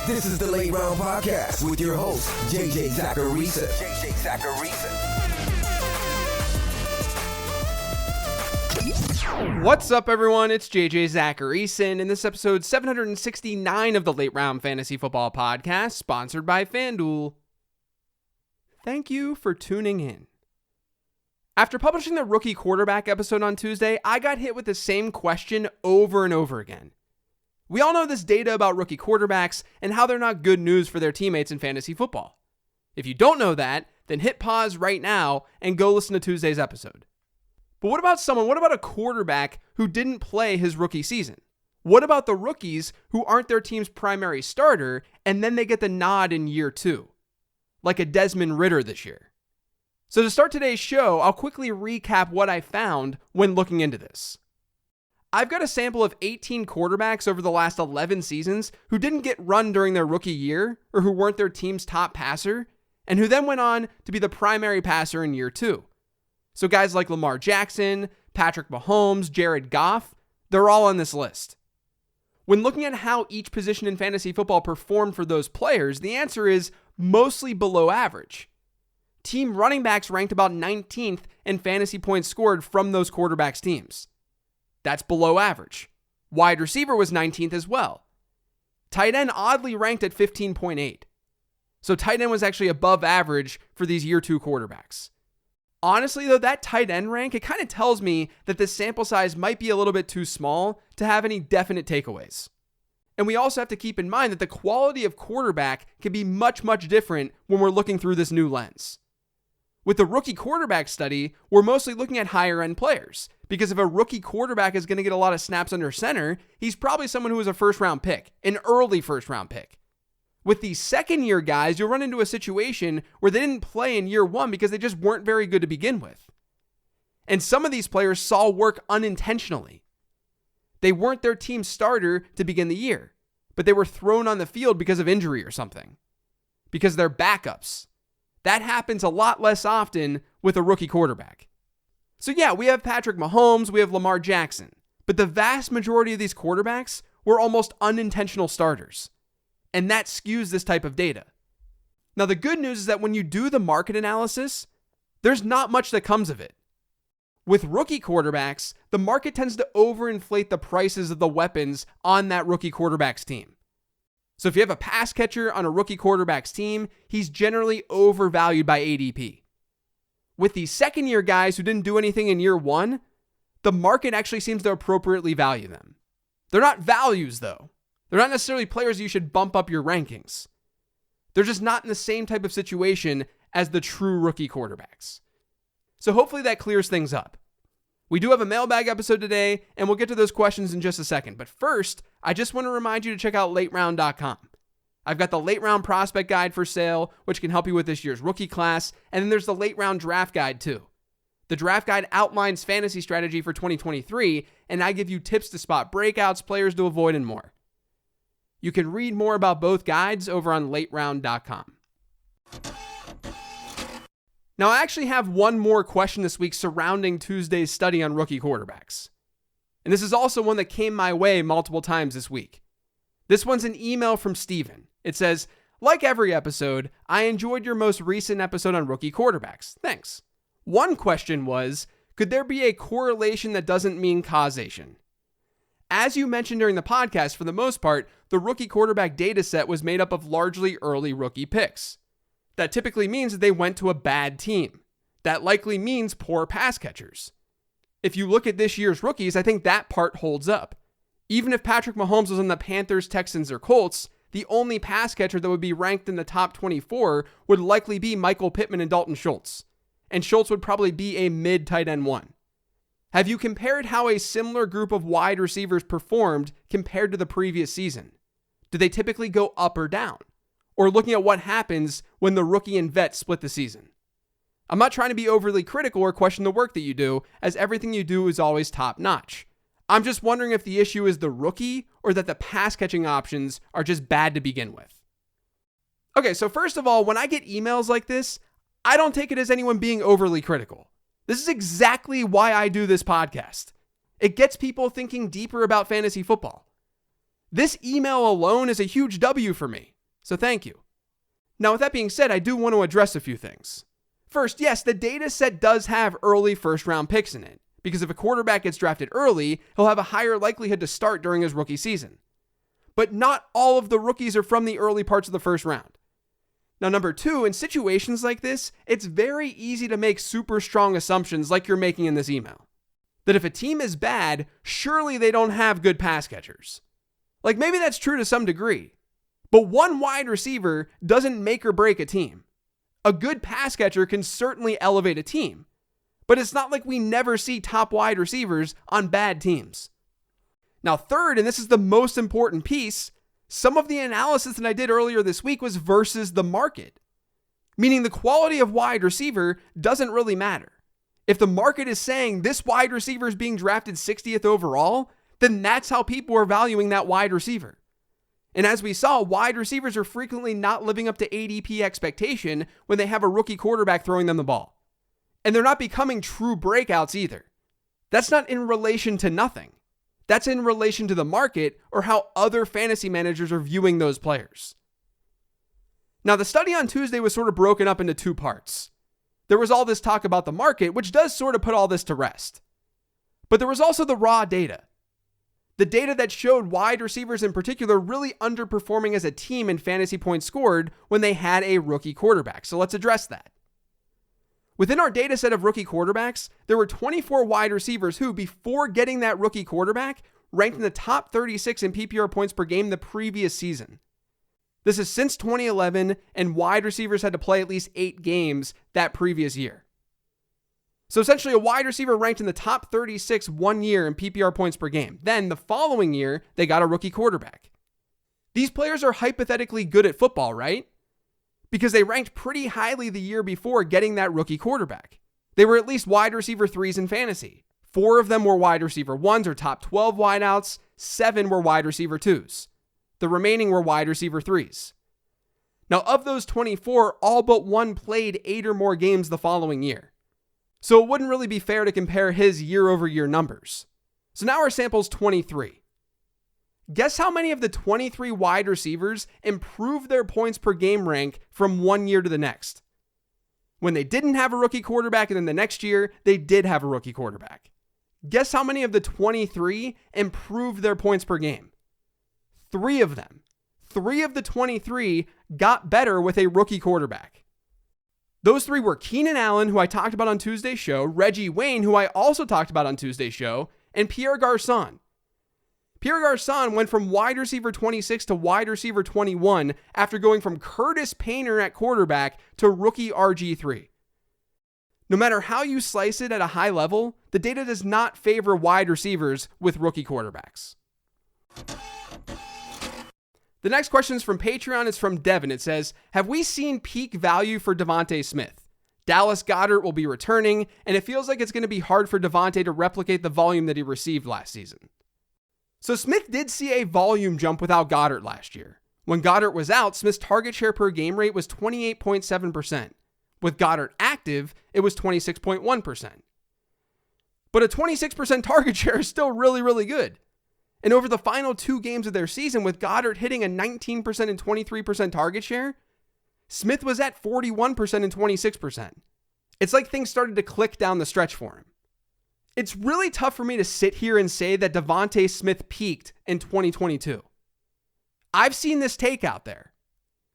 This is the Late Round Podcast with your host, JJ Zacharisa. What's up, everyone? It's JJ Zacharisa, and this episode 769 of the Late Round Fantasy Football Podcast, sponsored by FanDuel. Thank you for tuning in. After publishing the rookie quarterback episode on Tuesday, I got hit with the same question over and over again. We all know this data about rookie quarterbacks and how they're not good news for their teammates in fantasy football. If you don't know that, then hit pause right now and go listen to Tuesday's episode. But what about a quarterback who didn't play his rookie season? What about the rookies who aren't their team's primary starter and then they get the nod in year two? Like a Desmond Ridder this year. So to start today's show, I'll quickly recap what I found when looking into this. I've got a sample of 18 quarterbacks over the last 11 seasons who didn't get run during their rookie year or who weren't their team's top passer and who then went on to be the primary passer in year two. So guys like Lamar Jackson, Patrick Mahomes, Jared Goff, they're all on this list. When looking at how each position in fantasy football performed for those players, the answer is mostly below average. Team running backs ranked about 19th in fantasy points scored from those quarterbacks' teams. That's below average. Wide receiver was 19th as well. Tight end oddly ranked at 15.8. So tight end was actually above average for these year two quarterbacks. Honestly, though, that tight end rank, it kind of tells me that the sample size might be a little bit too small to have any definite takeaways. And we also have to keep in mind that the quality of quarterback can be much, much different when we're looking through this new lens. With the rookie quarterback study, we're mostly looking at higher end players, because if a rookie quarterback is going to get a lot of snaps under center, he's probably someone who was a first round pick, an early first round pick. With these second year guys, you'll run into a situation where they didn't play in year one because they just weren't very good to begin with. And some of these players saw work unintentionally. They weren't their team's starter to begin the year, but they were thrown on the field because of injury or something, because they're backups. That happens a lot less often with a rookie quarterback. So yeah, we have Patrick Mahomes, we have Lamar Jackson, but the vast majority of these quarterbacks were almost unintentional starters. And that skews this type of data. Now, the good news is that when you do the market analysis, there's not much that comes of it. With rookie quarterbacks, the market tends to overinflate the prices of the weapons on that rookie quarterback's team. So if you have a pass catcher on a rookie quarterback's team, he's generally overvalued by ADP. With these second year guys who didn't do anything in year one, the market actually seems to appropriately value them. They're not values though. They're not necessarily players you should bump up your rankings. They're just not in the same type of situation as the true rookie quarterbacks. So hopefully that clears things up. We do have a mailbag episode today, and we'll get to those questions in just a second. But first, I just want to remind you to check out lateround.com. I've got the late round prospect guide for sale, which can help you with this year's rookie class. And then there's the late round draft guide too. The draft guide outlines fantasy strategy for 2023, and I give you tips to spot breakouts, players to avoid, and more. You can read more about both guides over on lateround.com. Now, I actually have one more question this week surrounding Tuesday's study on rookie quarterbacks. And this is also one that came my way multiple times this week. This one's an email from Steven. It says, like every episode, I enjoyed your most recent episode on rookie quarterbacks. Thanks. One question was, could there be a correlation that doesn't mean causation? As you mentioned during the podcast, for the most part, the rookie quarterback data set was made up of largely early rookie picks. That typically means that they went to a bad team. That likely means poor pass catchers. If you look at this year's rookies, I think that part holds up. Even if Patrick Mahomes was on the Panthers, Texans, or Colts, the only pass catcher that would be ranked in the top 24 would likely be Michael Pittman and Dalton Schultz. And Schultz would probably be a mid-tight end one. Have you compared how a similar group of wide receivers performed compared to the previous season? Do they typically go up or down? Or looking at what happens when the rookie and vet split the season? I'm not trying to be overly critical or question the work that you do, as everything you do is always top notch. I'm just wondering if the issue is the rookie or that the pass catching options are just bad to begin with. Okay, so first of all, when I get emails like this, I don't take it as anyone being overly critical. This is exactly why I do this podcast. It gets people thinking deeper about fantasy football. This email alone is a huge W for me. So thank you. Now, with that being said, I do want to address a few things. First, yes, the data set does have early first-round picks in it, because if a quarterback gets drafted early, he'll have a higher likelihood to start during his rookie season. But not all of the rookies are from the early parts of the first round. Now, number two, in situations like this, it's very easy to make super strong assumptions like you're making in this email. That if a team is bad, surely they don't have good pass catchers. Like, maybe that's true to some degree, but one wide receiver doesn't make or break a team. A good pass catcher can certainly elevate a team, but it's not like we never see top wide receivers on bad teams. Now, third, and this is the most important piece, some of the analysis that I did earlier this week was versus the market, meaning the quality of wide receiver doesn't really matter. If the market is saying this wide receiver is being drafted 60th overall, then that's how people are valuing that wide receiver. And as we saw, wide receivers are frequently not living up to ADP expectation when they have a rookie quarterback throwing them the ball. And they're not becoming true breakouts either. That's not in relation to nothing. That's in relation to the market or how other fantasy managers are viewing those players. Now, the study on Tuesday was sort of broken up into two parts. There was all this talk about the market, which does sort of put all this to rest. But there was also the raw data. The data that showed wide receivers in particular really underperforming as a team in fantasy points scored when they had a rookie quarterback. So let's address that. Within our data set of rookie quarterbacks, there were 24 wide receivers who, before getting that rookie quarterback, ranked in the top 36 in PPR points per game the previous season. This is since 2011, and wide receivers had to play at least 8 games that previous year. So essentially, a wide receiver ranked in the top 36 1 year in PPR points per game. Then the following year, they got a rookie quarterback. These players are hypothetically good at football, right? Because they ranked pretty highly the year before getting that rookie quarterback. They were at least wide receiver 3s in fantasy. 4 of them were wide receiver 1s or top 12 wideouts. 7 were wide receiver 2s. The remaining were wide receiver 3s. Now, of those 24, all but 1 played 8 or more games the following year. So it wouldn't really be fair to compare his year-over-year numbers. So now our sample's 23. Guess how many of the 23 wide receivers improved their points per game rank from 1 year to the next? When they didn't have a rookie quarterback, and then the next year, they did have a rookie quarterback. Guess how many of the 23 improved their points per game? 3 of them. 3 of the 23 got better with a rookie quarterback. Those 3 were Keenan Allen, who I talked about on Tuesday's show, Reggie Wayne, who I also talked about on Tuesday's show, and Pierre Garçon. Pierre Garçon went from wide receiver 26 to wide receiver 21 after going from Curtis Painter at quarterback to rookie RG3. No matter how you slice it at a high level, the data does not favor wide receivers with rookie quarterbacks. The next question is from Patreon. It's from Devon. It says, have we seen peak value for DeVonta Smith? Dallas Goedert will be returning, and it feels like it's going to be hard for DeVonta to replicate the volume that he received last season. So Smith did see a volume jump without Goedert last year. When Goedert was out, Smith's target share per game rate was 28.7%. With Goedert active, it was 26.1%. But a 26% target share is still really, really good. And over the final 2 games of their season, with Goedert hitting a 19% and 23% target share, Smith was at 41% and 26%. It's like things started to click down the stretch for him. It's really tough for me to sit here and say that DeVonta Smith peaked in 2022. I've seen this take out there,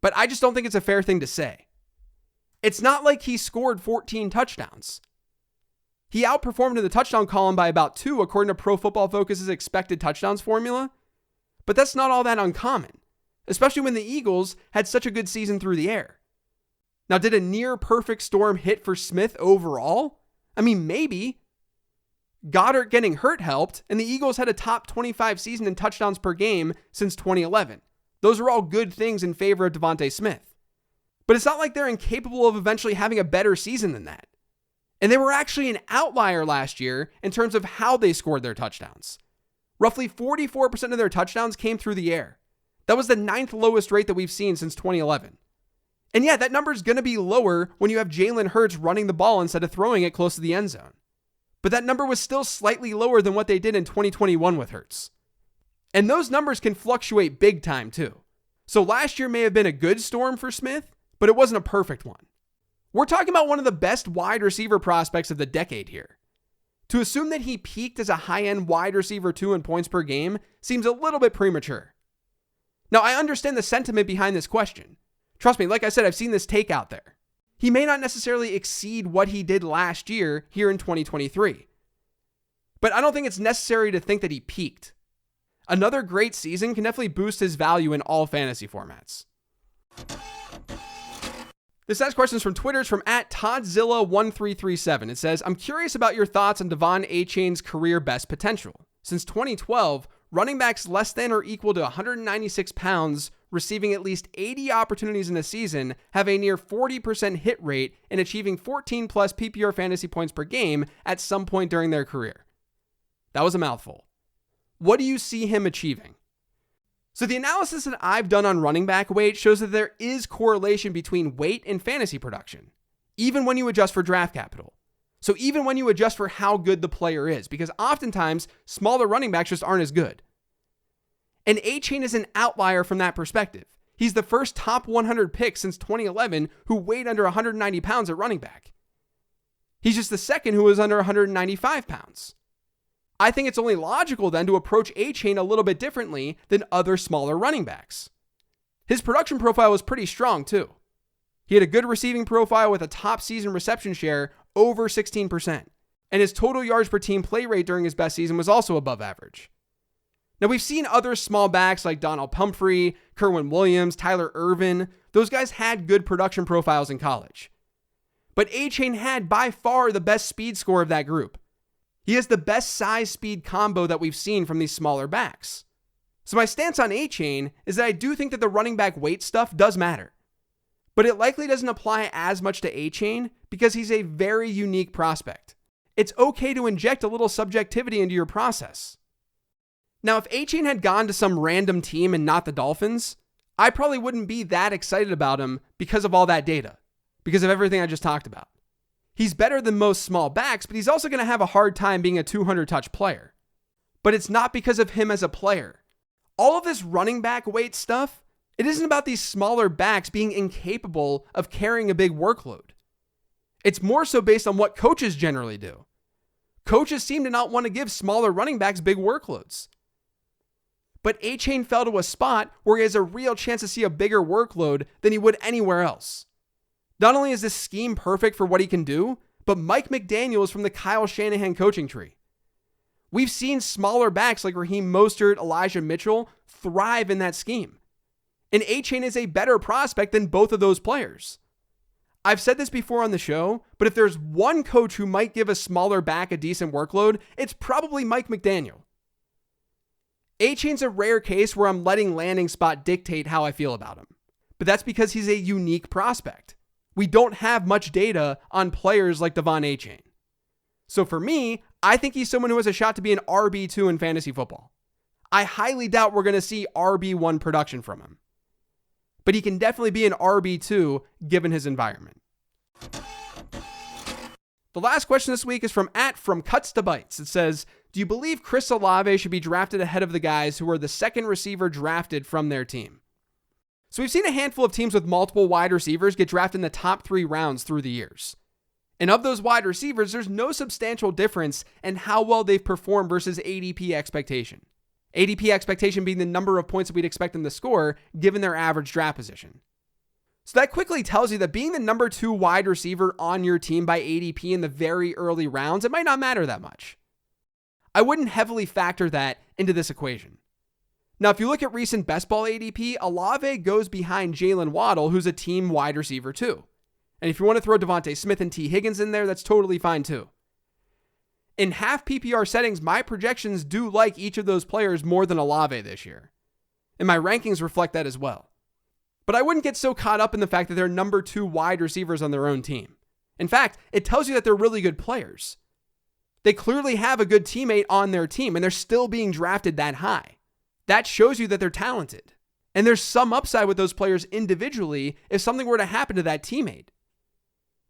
but I just don't think it's a fair thing to say. It's not like he scored 14 touchdowns. He outperformed in the touchdown column by about 2, according to Pro Football Focus's expected touchdowns formula. But that's not all that uncommon, especially when the Eagles had such a good season through the air. Now, did a near perfect storm hit for Smith overall? I mean, maybe. Goedert getting hurt helped, and the Eagles had a top 25 season in touchdowns per game since 2011. Those are all good things in favor of DeVonta Smith. But it's not like they're incapable of eventually having a better season than that. And they were actually an outlier last year in terms of how they scored their touchdowns. Roughly 44% of their touchdowns came through the air. That was the 9th lowest rate that we've seen since 2011. And yeah, that number is going to be lower when you have Jalen Hurts running the ball instead of throwing it close to the end zone. But that number was still slightly lower than what they did in 2021 with Hurts. And those numbers can fluctuate big time too. So last year may have been a good storm for Smith, but it wasn't a perfect one. We're talking about one of the best wide receiver prospects of the decade here. To assume that he peaked as a high-end wide receiver 2 in points per game seems a little bit premature. Now, I understand the sentiment behind this question. Trust me, like I said, I've seen this take out there. He may not necessarily exceed what he did last year here in 2023. But I don't think it's necessary to think that he peaked. Another great season can definitely boost his value in all fantasy formats. This next question is from Twitter. It's from @Toddzilla1337. It says, I'm curious about your thoughts on Devon Achane's career best potential. Since 2012, running backs less than or equal to 196 pounds, receiving at least 80 opportunities in a season, have a near 40% hit rate in achieving 14 plus PPR fantasy points per game at some point during their career. That was a mouthful. What do you see him achieving? So the analysis that I've done on running back weight shows that there is correlation between weight and fantasy production, even when you adjust for draft capital. So even when you adjust for how good the player is, because oftentimes smaller running backs just aren't as good. And Achane is an outlier from that perspective. He's the first top 100 pick since 2011 who weighed under 190 pounds at running back. He's just the second who was under 195 pounds. I think it's only logical then to approach Achane a little bit differently than other smaller running backs. His production profile was pretty strong too. He had a good receiving profile with a top season reception share over 16%, and his total yards per team play rate during his best season was also above average. Now we've seen other small backs like Donald Pumphrey, Kerwin Williams, Tyler Ervin. Those guys had good production profiles in college. But Achane had by far the best speed score of that group. He has the best size-speed combo that we've seen from these smaller backs. So my stance on Achane is that I do think that the running back weight stuff does matter. But it likely doesn't apply as much to Achane because he's a very unique prospect. It's okay to inject a little subjectivity into your process. Now, if Achane had gone to some random team and not the Dolphins, I probably wouldn't be that excited about him because of all that data, because of everything I just talked about. He's better than most small backs, but he's also going to have a hard time being a 200-touch player. But it's not because of him as a player. All of this running back weight stuff, it isn't about these smaller backs being incapable of carrying a big workload. It's more so based on what coaches generally do. Coaches seem to not want to give smaller running backs big workloads. But Achane fell to a spot where he has a real chance to see a bigger workload than he would anywhere else. Not only is this scheme perfect for what he can do, but Mike McDaniel is from the Kyle Shanahan coaching tree. We've seen smaller backs like Raheem Mostert, Elijah Mitchell thrive in that scheme. And Achane is a better prospect than both of those players. I've said this before on the show, but if there's one coach who might give a smaller back a decent workload, it's probably Mike McDaniel. Achane's a rare case where I'm letting landing spot dictate how I feel about him. But that's because he's a unique prospect. We don't have much data on players like Devon Achane. So for me, I think he's someone who has a shot to be an RB2 in fantasy football. I highly doubt we're going to see RB1 production from him. But he can definitely be an RB2 given his environment. The last question this week is from @FromCutsToBites. It says, do you believe Chris Olave should be drafted ahead of the guys who are the second receiver drafted from their team? So we've seen a handful of teams with multiple wide receivers get drafted in the top 3 rounds through the years. And of those wide receivers, there's no substantial difference in how well they've performed versus ADP expectation. ADP expectation being the number of points that we'd expect them to score given their average draft position. So that quickly tells you that being the number 2 wide receiver on your team by ADP in the very early rounds, it might not matter that much. I wouldn't heavily factor that into this equation. Now, if you look at recent best ball ADP, Olave goes behind Jalen Waddle, who's a team wide receiver too. And if you want to throw DeVonta Smith and T. Higgins in there, that's totally fine too. In half PPR settings, my projections do like each of those players more than Olave this year. And my rankings reflect that as well. But I wouldn't get so caught up in the fact that they're number 2 wide receivers on their own team. In fact, it tells you that they're really good players. They clearly have a good teammate on their team, and they're still being drafted that high. That shows you that they're talented. And there's some upside with those players individually if something were to happen to that teammate.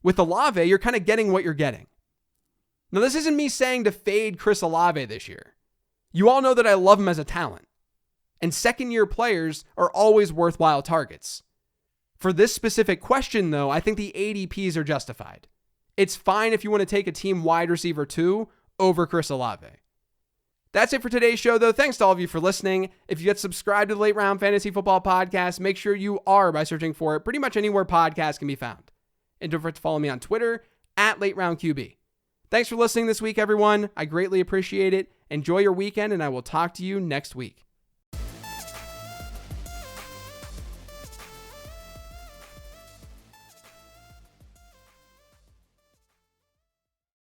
With Olave, you're kind of getting what you're getting. Now, this isn't me saying to fade Chris Olave this year. You all know that I love him as a talent. And second-year players are always worthwhile targets. For this specific question, though, I think the ADPs are justified. It's fine if you want to take a team wide receiver 2 over Chris Olave. That's it for today's show, though. Thanks to all of you for listening. If you get subscribed to the Late Round Fantasy Football Podcast, make sure you are by searching for it pretty much anywhere podcasts can be found. And don't forget to follow me on Twitter @LateRoundQB. Thanks for listening this week, everyone. I greatly appreciate it. Enjoy your weekend, and I will talk to you next week.